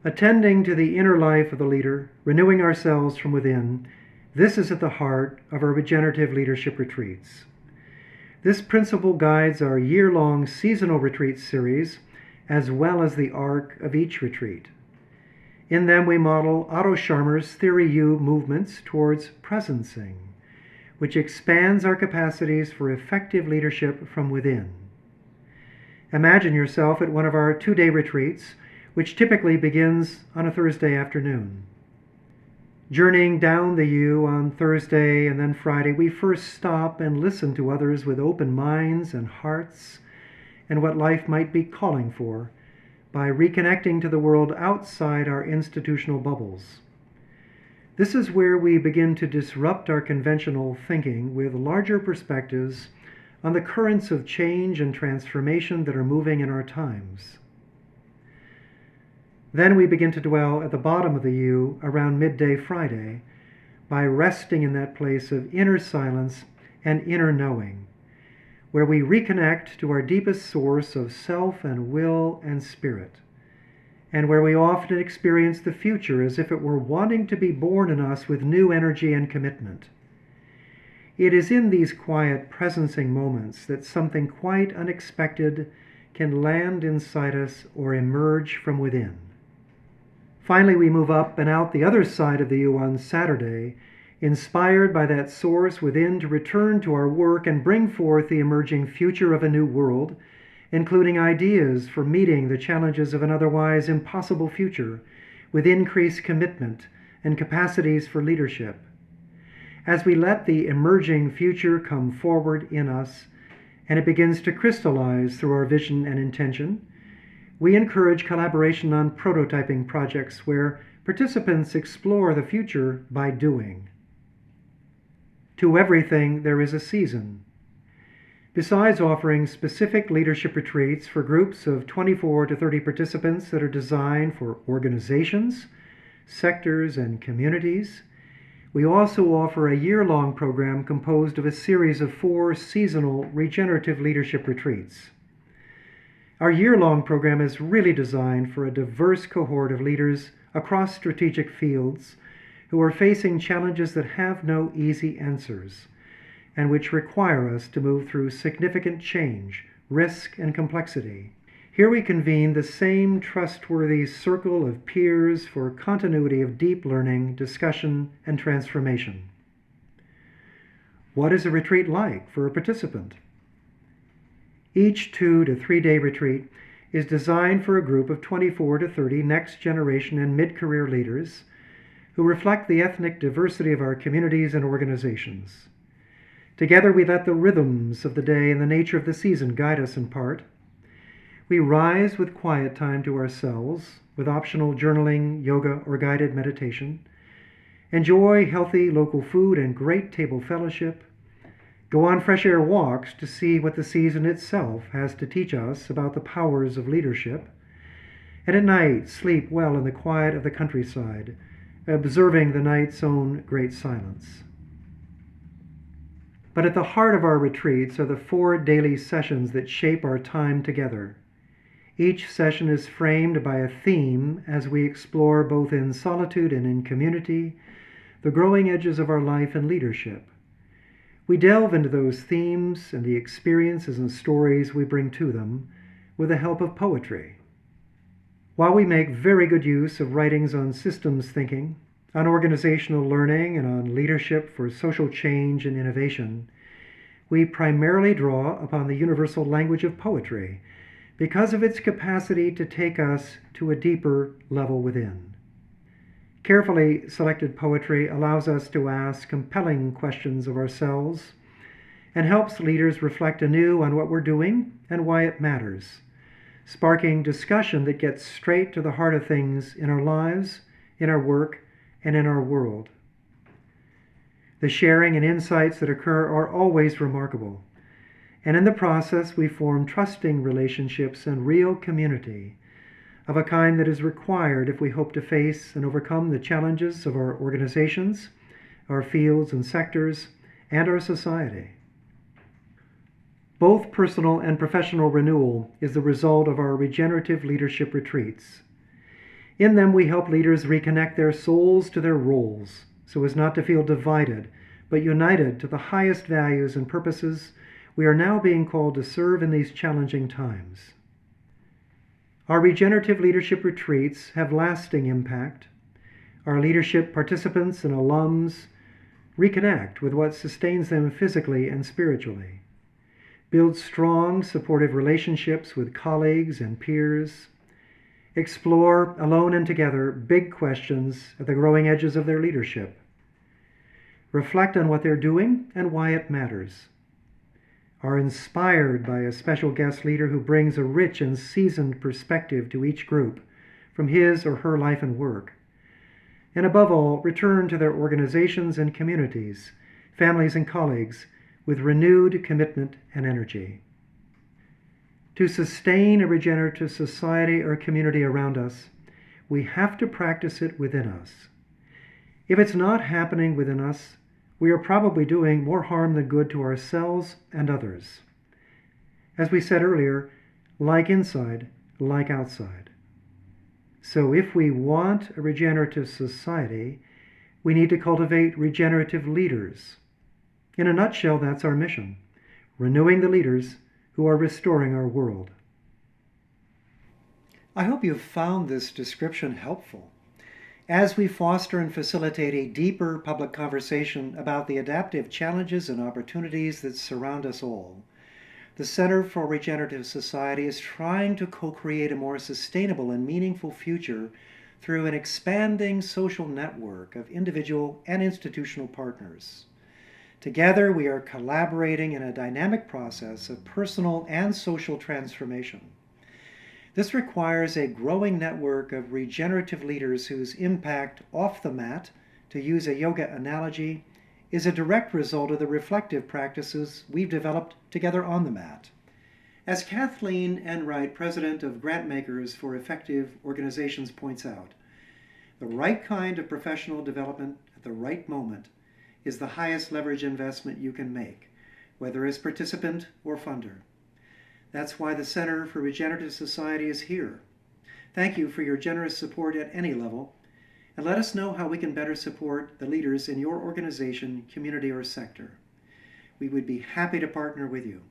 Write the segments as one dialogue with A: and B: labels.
A: Attending to the inner life of the leader, renewing ourselves from within, this is at the heart of our regenerative leadership retreats. This principle guides our year-long seasonal retreat series, as well as the arc of each retreat. In them we model Otto Scharmer's Theory U movements towards presencing, which expands our capacities for effective leadership from within. Imagine yourself at one of our 2-day retreats, which typically begins on a Thursday afternoon. Journeying down the U on Thursday and then Friday, we first stop and listen to others with open minds and hearts and what life might be calling for by reconnecting to the world outside our institutional bubbles. This is where we begin to disrupt our conventional thinking with larger perspectives on the currents of change and transformation that are moving in our times. Then we begin to dwell at the bottom of the U around midday Friday by resting in that place of inner silence and inner knowing, where we reconnect to our deepest source of self and will and spirit, and where we often experience the future as if it were wanting to be born in us with new energy and commitment. It is in these quiet presencing moments that something quite unexpected can land inside us or emerge from within. Finally, we move up and out the other side of the U on Saturday, inspired by that source within to return to our work and bring forth the emerging future of a new world, including ideas for meeting the challenges of an otherwise impossible future with increased commitment and capacities for leadership. As we let the emerging future come forward in us and it begins to crystallize through our vision and intention, we encourage collaboration on prototyping projects where participants explore the future by doing. To everything, there is a season. Besides offering specific leadership retreats for groups of 24 to 30 participants that are designed for organizations, sectors, and communities, we also offer a year-long program composed of a series of 4 seasonal regenerative leadership retreats. Our year-long program is really designed for a diverse cohort of leaders across strategic fields who are facing challenges that have no easy answers and which require us to move through significant change, risk, and complexity. Here we convene the same trustworthy circle of peers for continuity of deep learning, discussion, and transformation. What is a retreat like for a participant? Each 2 to 3 day retreat is designed for a group of 24 to 30 next generation and mid-career leaders who reflect the ethnic diversity of our communities and organizations. Together we let the rhythms of the day and the nature of the season guide us in part. We rise with quiet time to ourselves, with optional journaling, yoga, or guided meditation, enjoy healthy local food and great table fellowship, go on fresh air walks to see what the season itself has to teach us about the powers of leadership, and at night sleep well in the quiet of the countryside, observing the night's own great silence. But at the heart of our retreats are the 4 daily sessions that shape our time together. Each session is framed by a theme as we explore both in solitude and in community the growing edges of our life and leadership. We delve into those themes and the experiences and stories we bring to them with the help of poetry. While we make very good use of writings on systems thinking, on organizational learning, and on leadership for social change and innovation, we primarily draw upon the universal language of poetry because of its capacity to take us to a deeper level within. Carefully selected poetry allows us to ask compelling questions of ourselves and helps leaders reflect anew on what we're doing and why it matters, sparking discussion that gets straight to the heart of things in our lives, in our work, and in our world. The sharing and insights that occur are always remarkable, and in the process we form trusting relationships and real community of a kind that is required if we hope to face and overcome the challenges of our organizations, our fields and sectors, and our society. Both personal and professional renewal is the result of our regenerative leadership retreats. In them, we help leaders reconnect their souls to their roles so as not to feel divided, but united to the highest values and purposes we are now being called to serve in these challenging times. Our regenerative leadership retreats have lasting impact. Our leadership participants and alums reconnect with what sustains them physically and spiritually, build strong, supportive relationships with colleagues and peers, explore, alone and together, big questions at the growing edges of their leadership, reflect on what they're doing and why it matters, are inspired by a special guest leader who brings a rich and seasoned perspective to each group from his or her life and work, and above all, return to their organizations and communities, families and colleagues with renewed commitment and energy. To sustain a regenerative society or community around us, we have to practice it within us. If it's not happening within us, we are probably doing more harm than good to ourselves and others. As we said earlier, like inside, like outside. So if we want a regenerative society, we need to cultivate regenerative leaders. In a nutshell, that's our mission, renewing the leaders who are restoring our world. I hope you've found this description helpful. As we foster and facilitate a deeper public conversation about the adaptive challenges and opportunities that surround us all, the Center for Regenerative Society is trying to co-create a more sustainable and meaningful future through an expanding social network of individual and institutional partners. Together, we are collaborating in a dynamic process of personal and social transformation. This requires a growing network of regenerative leaders whose impact off the mat, to use a yoga analogy, is a direct result of the reflective practices we've developed together on the mat. As Kathleen Enright, president of Grantmakers for Effective Organizations, points out, the right kind of professional development at the right moment is the highest leverage investment you can make, whether as participant or funder. That's why the Center for Regenerative Society is here. Thank you for your generous support at any level, and let us know how we can better support the leaders in your organization, community, or sector. We would be happy to partner with you.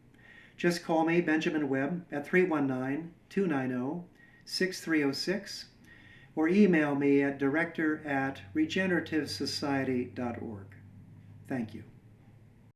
A: Just call me, Benjamin Webb, at 319-290-6306, or email me at director@regenerativesociety.org. Thank you.